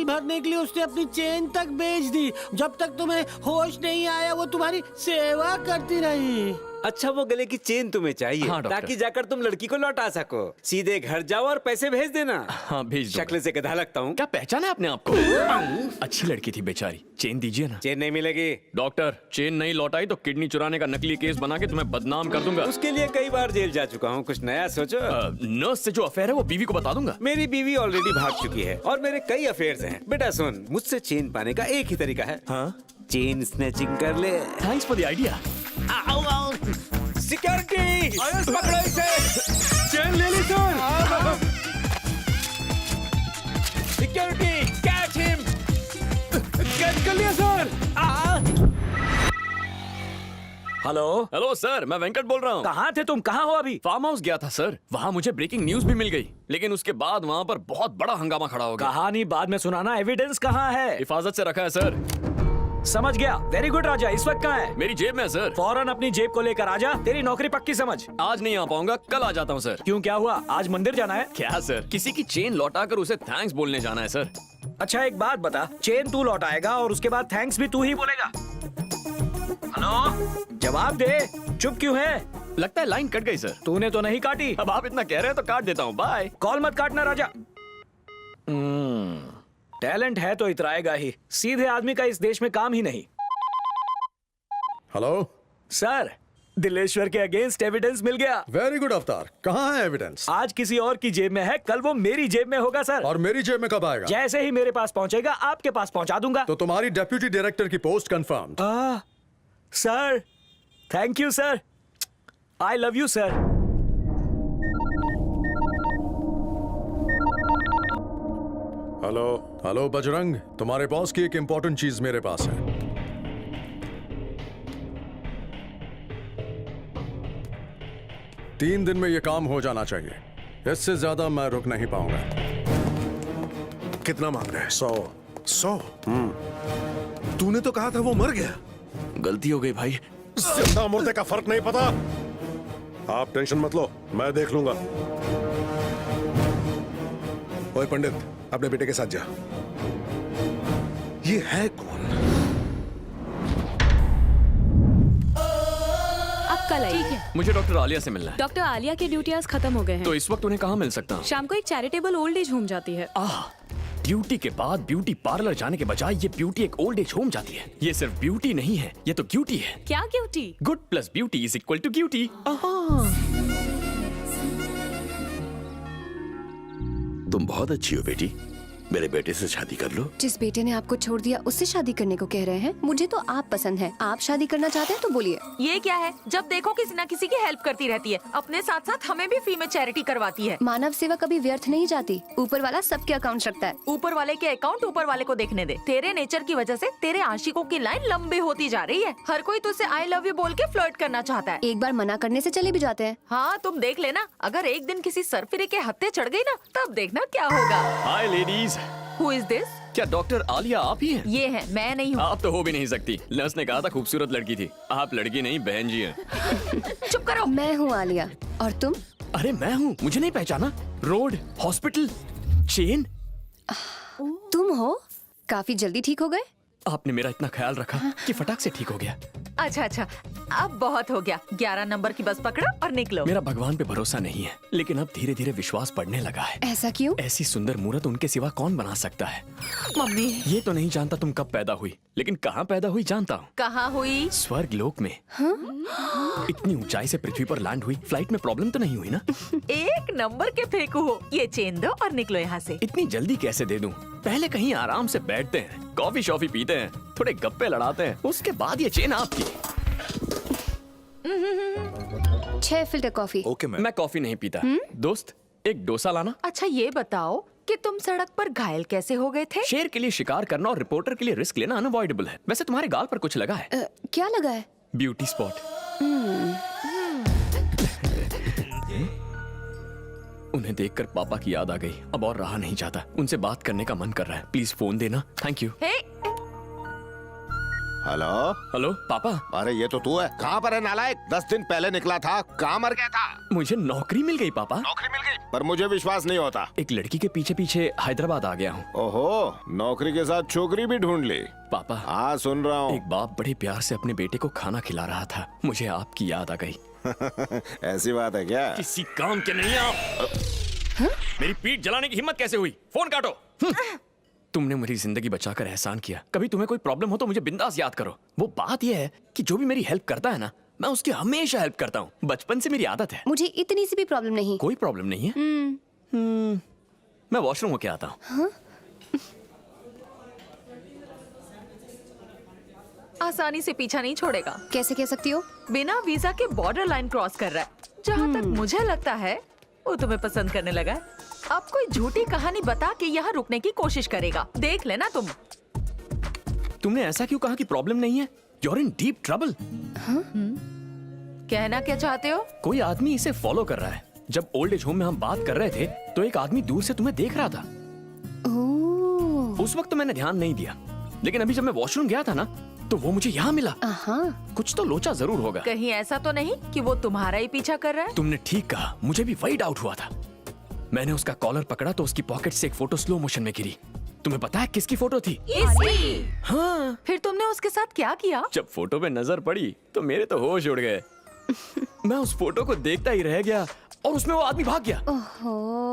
Bill भरने के लिए उसने अपनी चेन तक बेच दी। जब तक तुम्हें होश नहीं आया वो तुम्हारी सेवा करती रही। अच्छा, वो गले की चेन तुम्हें चाहिए? हाँ, डॉक्टर। ताकि जाकर तुम लड़की को लौटा सको। सीधे घर जाओ और पैसे भेज देना। हाँ, भेज दूंगा। शक्ल से गधा लगता हूँ। क्या पहचाना है आपने आपको? अच्छी लड़की थी बेचारी। चेन दीजिए ना। चेन नहीं मिलेगी। डॉक्टर, चेन नहीं लौटाई तो किडनी चुराने का नकली केस बना के तुम्हें बदनाम कर दूंगा। उसके लिए कई बार जेल जा चुका हूँ, कुछ नया सोचो। नर्स से जो अफेयर है वो बीवी को बता दूंगा। मेरी बीवी ऑलरेडी भाग चुकी है और मेरे कई अफेयर्स हैं। बेटा सुन, मुझसे चेन पाने का एक ही तरीका है। हाँ? चेन स्नैचिंग कर ले। Thanks for the idea. Security, पकड़ो इसे। चेन ले ली sir. Security, catch him. Catch कर लिया सर। हेलो हेलो सर, मैं वेंकट बोल रहा हूँ। कहाँ थे तुम? कहाँ हो अभी? फार्म हाउस गया था सर। वहाँ मुझे ब्रेकिंग न्यूज भी मिल गई, लेकिन उसके बाद वहाँ पर बहुत बड़ा हंगामा खड़ा हो गया। कहानी बाद में सुनाना, एविडेंस कहाँ है? हिफाजत से रखा है सर। समझ गया। वेरी गुड राजा। इस वक्त कहाँ है? मेरी जेब में है सर। फौरन अपनी जेब को लेकर आजा। तेरी नौकरी पक्की समझ। आज नहीं आ पाऊंगा, कल आ जाता हूँ सर। क्यों, क्या हुआ? आज मंदिर जाना है? क्या सर, किसी की चेन लौटा कर उसे थैंक्स बोलने जाना है सर। अच्छा एक बात बता, चेन तू लौटाएगा और उसके बाद थैंक्स भी तू ही बोलेगा? हेलो, जवाब दे। चुप क्यों है? लगता है लाइन कट गई सर। तूने तो नहीं काटी। अब आप इतना कह रहे हैं तो काट देता हूँ। बाय। कॉल मत काटना राजा। टैलेंट है तो इतराएगा ही। सीधे आदमी का इस देश में काम ही नहीं। हेलो सर, दिलेश्वर के अगेंस्ट एविडेंस मिल गया। वेरी गुड अवतार, कहाँ है एविडेंस? आज किसी और की जेब में है, कल वो मेरी जेब में होगा सर। और मेरी जेब में कब आएगा? जैसे ही मेरे पास पहुंचेगा आपके पास पहुंचा दूंगा। तो तुम्हारी डेप्यूटी डायरेक्टर की post confirm. Sir, thank you sir. I love you sir. Hello hello Bajrang, तुम्हारे बॉस की एक इंपॉर्टेंट चीज मेरे पास है। तीन दिन में ये काम हो जाना चाहिए, इससे ज्यादा मैं रुक नहीं पाऊंगा। कितना मांग रहे हैं? 100। तूने तो कहा था वो मर गया। गलती हो गई भाई। जिंदा मुर्दे का फर्क नहीं पता। आप टेंशन मत लो, मैं देख लूंगा। ओए पंडित, अपने बेटे के साथ जा। ये है कौन? अब कल आइए। मुझे डॉक्टर आलिया से मिलना है। डॉक्टर आलिया के ड्यूटी आज खत्म हो गए हैं। तो इस वक्त उन्हें कहाँ मिल सकता हूँ? शाम को एक चैरिटेबल ओल्ड एज होम जाती है। ड्यूटी के बाद ब्यूटी पार्लर जाने के बजाय ये ब्यूटी एक ओल्ड एज होम जाती है। ये सिर्फ ब्यूटी नहीं है, ये तो ब्यूटी है। क्या duty? Good plus beauty is equal to beauty. तुम बहुत अच्छी हो बेटी, मेरे बेटे से शादी कर लो। जिस बेटे ने आपको छोड़ दिया उससे शादी करने को कह रहे हैं? मुझे तो आप पसंद है। आप शादी करना चाहते हैं तो बोलिए। ये क्या है? जब देखो किसी न किसी की हेल्प करती रहती है, अपने साथ साथ हमें भी फ्री में चैरिटी करवाती है। मानव सेवा कभी व्यर्थ नहीं जाती। ऊपर वाला सबके अकाउंट रखता है। ऊपर वाले के अकाउंट ऊपर वाले को देखने दे। तेरे नेचर की वजह से तेरे आशिकों की लाइन लंबी होती जा रही है। हर कोई तुझसे आई लव यू बोल के फ्लर्ट करना चाहता है। एक बार मना करने से चले भी जाते हैं। हाँ, तुम देख लेना, अगर एक दिन किसी सरफिरे के हत्थे चढ़ गई ना, तब देखना क्या होगा। हाय लेडीज। Who is this? क्या डॉक्टर आलिया आप ही हैं? ये है, मैं नहीं हूँ। आप तो हो भी नहीं सकती। नर्स ने कहा था खूबसूरत लड़की थी। आप लड़की नहीं बहन जी हैं। चुप करो। मैं हूँ आलिया। और तुम? अरे मैं हूँ, मुझे नहीं पहचाना? Road, hospital, chain. तुम हो? काफी जल्दी ठीक हो गए। आपने मेरा इतना ख्याल रखा कि फटाक से ठीक हो गया। अच्छा अच्छा, अब बहुत हो गया। 11 नंबर की बस पकड़ो और निकलो। मेरा भगवान पे भरोसा नहीं है, लेकिन अब धीरे धीरे विश्वास बढ़ने लगा है। ऐसा क्यों? ऐसी सुंदर मूरत उनके सिवा कौन बना सकता है? मम्मी। ये तो नहीं जानता तुम कब पैदा हुई, लेकिन कहाँ पैदा हुई जानता हूँ। कहाँ हुई? स्वर्ग लोक में। इतनी ऊंचाई से पृथ्वी पर लैंड हुई। फ्लाइट में प्रॉब्लम तो नहीं हुई ना? 1 नंबर के फेंकू हो। ये चेन दो और निकलो यहाँ से। इतनी जल्दी कैसे दे दूं? पहले कहीं आराम से बैठते हैं, कॉफी शॉफी पीते हैं, थोड़े गप्पे लड़ाते हैं, उसके बाद ये चेन आपकी। 6 फिल्टर कॉफी। Okay ma'am. मैं कॉफी नहीं पीता। दोस्त, एक डोसा लाना। अच्छा ये बताओ कि तुम सड़क पर घायल कैसे हो गए थे? शेर के लिए शिकार करना और रिपोर्टर के लिए रिस्क लेना अनअवॉइडेबल है। वैसे तुम्हारे गाल पर कुछ लगा है? क्या लगा है? Beauty spot. उन्हें देखकर पापा की याद आ गई। अब और रहा नहीं जाता, उनसे बात करने का मन कर रहा है। प्लीज फोन देना। Thank you. हेलो हेलो पापा। अरे ये तो तू है। कहाँ पर है नालायक? 10 दिन पहले निकला था, कहाँ मर गया था? मुझे नौकरी मिल गई पापा। नौकरी मिल गई? पर मुझे विश्वास नहीं होता। एक लड़की के पीछे पीछे हैदराबाद आ गया हूँ। ओहो, नौकरी के साथ छोकरी भी ढूंढ ली। पापा, हाँ सुन रहा हूँ। एक बाप बड़े प्यार से अपने बेटे को खाना खिला रहा था, मुझे आपकी याद आ गई। ऐसी बात है क्या? किसी काम के नहीं आप। मेरी पीठ जलाने की हिम्मत कैसे हुई? फोन काटो। तुमने मेरी जिंदगी बचाकर एहसान किया। कभी तुम्हें कोई प्रॉब्लम हो तो मुझे बिंदास याद करो। वो बात यह है कि जो भी मेरी हेल्प करता है ना, मैं उसकी हमेशा हेल्प करता हूँ। बचपन से मेरी आदत है। मुझे इतनी सी भी प्रॉब्लम नहीं। कोई प्रॉब्लम नहीं है। मैं वॉशरूम होके आता हूँ। आसानी से पीछा नहीं छोड़ेगा। कैसे कह सकती हो? बिना वीजा के बॉर्डर लाइन क्रॉस कर रहा है। जहाँ तक मुझे लगता है वो तुम्हें पसंद करने लगा है। अब कोई झूठी कहानी बता के यहाँ रुकने की कोशिश करेगा, देख लेना तुम। तुमने ऐसा क्यों कहा कि प्रॉब्लम नहीं है? You're in deep trouble। कहना क्या चाहते हो? कोई आदमी इसे फॉलो कर रहा है। जब ओल्ड एज होम में हम बात कर रहे थे तो एक आदमी दूर से तुम्हें देख रहा था। उस वक्त तो मैंने ध्यान नहीं दिया, लेकिन अभी जब मैं वॉशरूम गया था ना तो वो मुझे यहाँ मिला। कुछ तो लोचा जरूर होगा। कहीं ऐसा तो नहीं कि वो तुम्हारा ही पीछा कर रहा है? तुमने ठीक कहा, मुझे भी वही डाउट हुआ था। मैंने उसका कॉलर पकड़ा तो उसकी पॉकेट से एक फोटो स्लो मोशन में गिरी। तुम्हें पता है किसकी फोटो थी? इसकी। हाँ। फिर तुमने उसके साथ क्या किया? जब फोटो पे नजर पड़ी तो मेरे तो होश उड़ गए। मैं उस फोटो को देखता ही रह गया और उसमें वो आदमी भाग गया।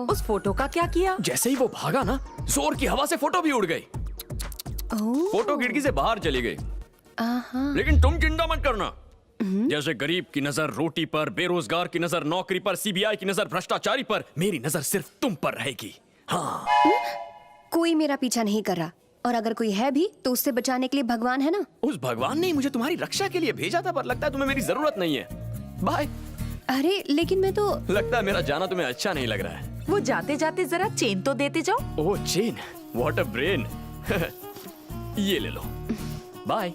उस फोटो का क्या किया? जैसे ही वो भागा ना, जोर की हवा से फोटो भी उड़ गई। फोटो खिड़की से बाहर चली गई। लेकिन तुम चिंता मत करना। जैसे गरीब की नजर रोटी पर, बेरोजगार की नजर नौकरी पर, सीबीआई की नजर भ्रष्टाचारी पर, मेरी नजर सिर्फ तुम पर रहेगी। हाँ। कोई मेरा पीछा नहीं कर रहा, और अगर कोई है भी तो उससे बचाने के लिए भगवान है ना। उस भगवान ने मुझे तुम्हारी रक्षा के लिए भेजा था, पर लगता है तुम्हें मेरी जरूरत नहीं है। बाय। अरे लेकिन मैं तो। लगता है मेरा जाना तुम्हें अच्छा नहीं लग रहा है। वो जाते जाते जरा चेन तो देते जाओ। ओह चेन, व्हाट अ ब्रेन। ये ले लो। बाय।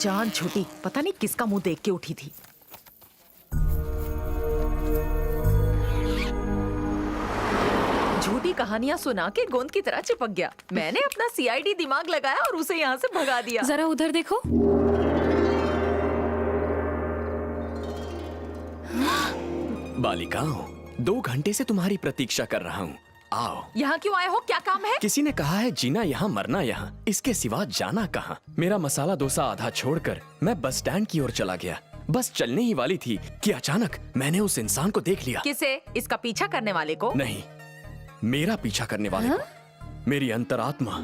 जान छूटी, पता नहीं किसका मुंह देख के उठी थी। झूठी कहानियां सुना के गोंद की तरह चिपक गया। मैंने अपना सीआईडी दिमाग लगाया और उसे यहाँ से भगा दिया। जरा उधर देखो। बालिकाओं, 2 घंटे से तुम्हारी प्रतीक्षा कर रहा हूँ। आओ। यहाँ क्यों आए हो? क्या काम है? किसी ने कहा है जीना यहाँ मरना यहाँ, इसके सिवा जाना कहाँ। मेरा मसाला डोसा आधा छोड़कर मैं बस स्टैंड की ओर चला गया। बस चलने ही वाली थी कि अचानक मैंने उस इंसान को देख लिया। किसे? इसका पीछा करने वाले को? नहीं, मेरा पीछा करने वाले को। मेरी अंतरात्मा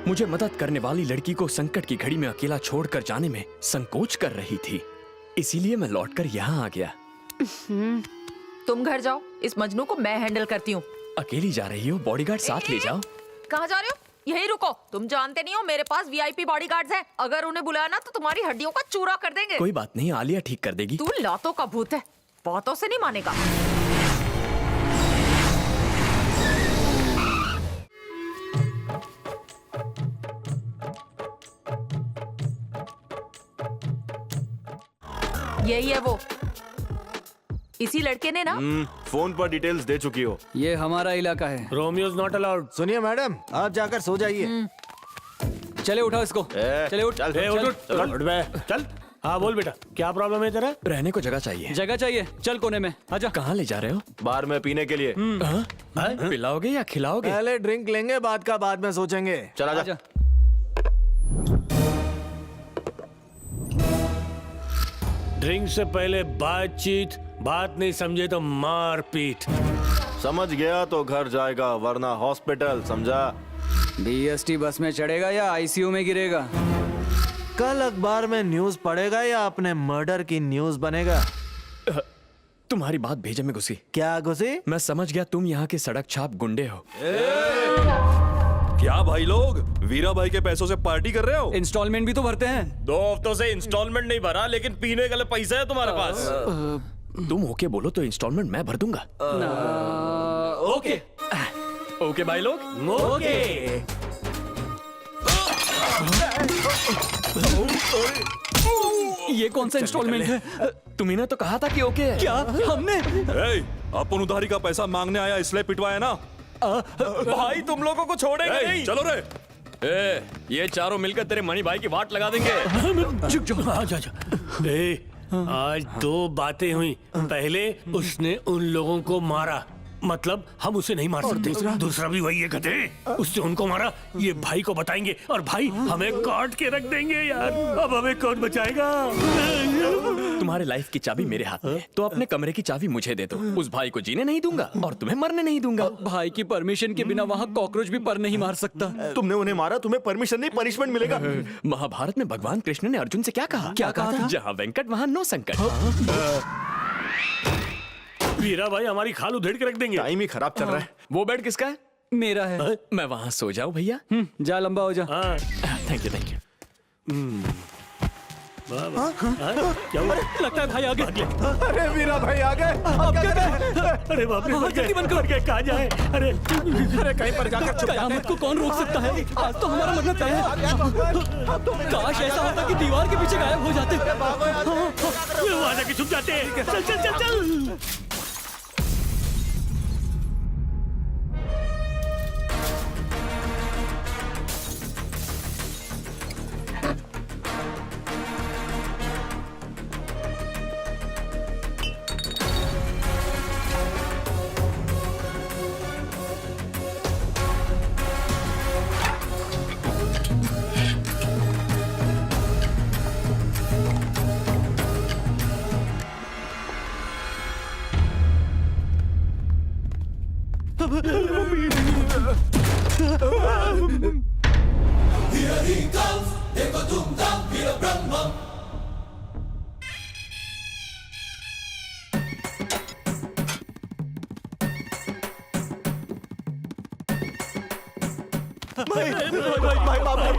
मुझे मदद करने वाली लड़की को संकट की घड़ी में अकेला छोड़कर जाने में संकोच कर रही थी। इसीलिए मैं लौटकर यहाँ आ गया। तुम घर जाओ, इस मजनू को मैं हैंडल करती हूँ। अकेली जा रही हो? बॉडीगार्ड साथ ले जाओ। कहाँ जा रहे हो? यहीं रुको। तुम जानते नहीं हो मेरे पास वीआईपी बॉडीगार्ड्स हैं। अगर उन्हें बुलाया ना तो तुम्हारी हड्डियों का चूरा कर देंगे। कोई बात नहीं, आलिया ठीक कर देगी। तू लातों का भूत है, बातों से नहीं मानेगा। यही है वो। इसी लड़के ने ना फोन पर डिटेल्स दे चुकी हो। ये हमारा इलाका है। Romeo is not allowed. सुनिए मैडम, आप जाकर सो जाइए। चले उठाओ इसको। चले उठ। चल। हाँ बोल बेटा, क्या प्रॉब्लम है तेरा? रहने को जगह चाहिए। जगह चाहिए, चल कोने में आजा। कहाँ ले जा रहे हो? बार में पीने के लिए। पिलाओगे या खिलाओगे? पहले ड्रिंक लेंगे, बाद का बाद में सोचेंगे। चला जा। ड्रिंक से पहले बातचीत, बात नहीं समझे तो मार पीट। समझ गया तो घर जाएगा, वरना हॉस्पिटल, समझा? बीएसटी बस में चढ़ेगा या आईसीयू में गिरेगा? कल अखबार में न्यूज पढ़ेगा या अपने मर्डर की न्यूज बनेगा? तुम्हारी बात भेजे में घुसी। क्या घुसी? मैं समझ गया तुम यहाँ के सड़क छाप गुंडे हो। क्या भाई लोग वीरा भाई के पैसों से पार्टी कर रहे हो? इंस्टॉलमेंट भी तो भरते हैं। 2 हफ्तों से इंस्टॉलमेंट नहीं भरा, लेकिन पीने के लिए पैसा है तुम्हारे पास। तुम ओके बोलो तो इंस्टॉलमेंट मैं भर दूंगा। ओके ओके भाई लोग। ओके। ये कौन सा इंस्टॉलमेंट है? तुम्ही ने तो कहा था कि ओके है। क्या हमने? अपन उधारी का पैसा मांगने आया इसलिए पिटवाया ना। भाई तुम लोगों को छोड़ेंगे नहीं। चलो रे। ये चारों मिलकर तेरे मणि भाई की वाट लगा देंगे। चुप जाओ। जा। आज दो बातें हुई। पहले उसने उन लोगों को मारा, मतलब हम उसे नहीं मार सकते। दूसरा भी वही है गधे, उसने उनको मारा। ये भाई को बताएंगे और भाई हमें काट के रख देंगे यार। अब हमें कौन बचाएगा? तुम्हारे लाइफ की चाबी मेरे हाथ में है, तो अपने कमरे की चाबी मुझे दे दो। उस भाई को जीने नहीं दूंगा और तुम्हें मरने नहीं दूंगा। भाई की परमिशन के बिना वहाँ कॉकरोच भी पर नहीं मार सकता। तुमने उन्हें मारा, तुम्हें परमिशन नहीं पनिशमेंट मिलेगा। महाभारत में भगवान कृष्ण ने अर्जुन से क्या कहा? क्या कहा था? जहाँ वेंकट वहाँ नो संकट। वीरा भाई हमारी खाल उधेड़ के रख देंगे। टाइम ही खराब चल रहा है। वो बेड किसका है? मेरा है। मैं वहाँ सो जाऊँ भैया? जा लंबा हो जा। Thank you thank you. क्या हुआ? लगता है भाई आ गए। अरे वीरा भाई आ गए। अब क्या करें? अरे बाप रे, जल्दी बंद करो। कहाँ जाए? अरे कहीं पर जाकर छुप कयामत को कौन रोक सकता है? आज तो हमारा मरना तय है। काश ऐसा होता कि दीवार के पीछे गायब हो जाते। वहाँ जाके छुप जाते हैं। चल चल चल चल।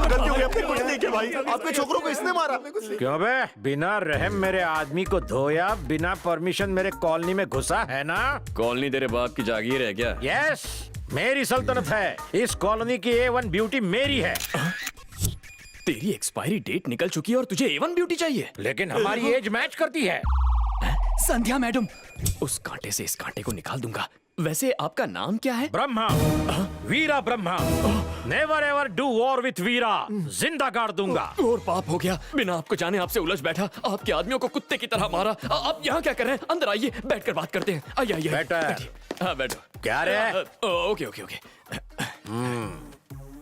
गलती हो गई, अपने कुछ नहीं किया भाई। आपके छोकरों को इसने मारा। क्यों बे? बिना रहम मेरे आदमी को धोया, बिना परमिशन मेरे कॉलोनी में घुसा है ना? कॉलोनी तेरे बाप की जागीर है क्या? यस, मेरी सल्तनत है। इस कॉलोनी की A1 ब्यूटी मेरी है। तेरी एक्सपायरी डेट निकल चुकी है और तुझे A1 ब्यूटी चाहिए? लेकिन हमारी एज मैच करती है। संध्या मैडम, उस कांटे से इस कांटे को निकाल दूंगा। वैसे आपका नाम क्या है? Brahma, Veera Brahma. Never ever do war with Veera. जिंदा गाड़ दूंगा। और पाप हो गया, बिना आपको जाने आपसे उलझ बैठा, आपके आदमियों को कुत्ते की तरह मारा। आप यहाँ क्या कर रहे हैं? अंदर आइए, बैठकर बात करते हैं। आइए आइए। बैठो। हाँ बैठो। क्या रे? Okay okay okay.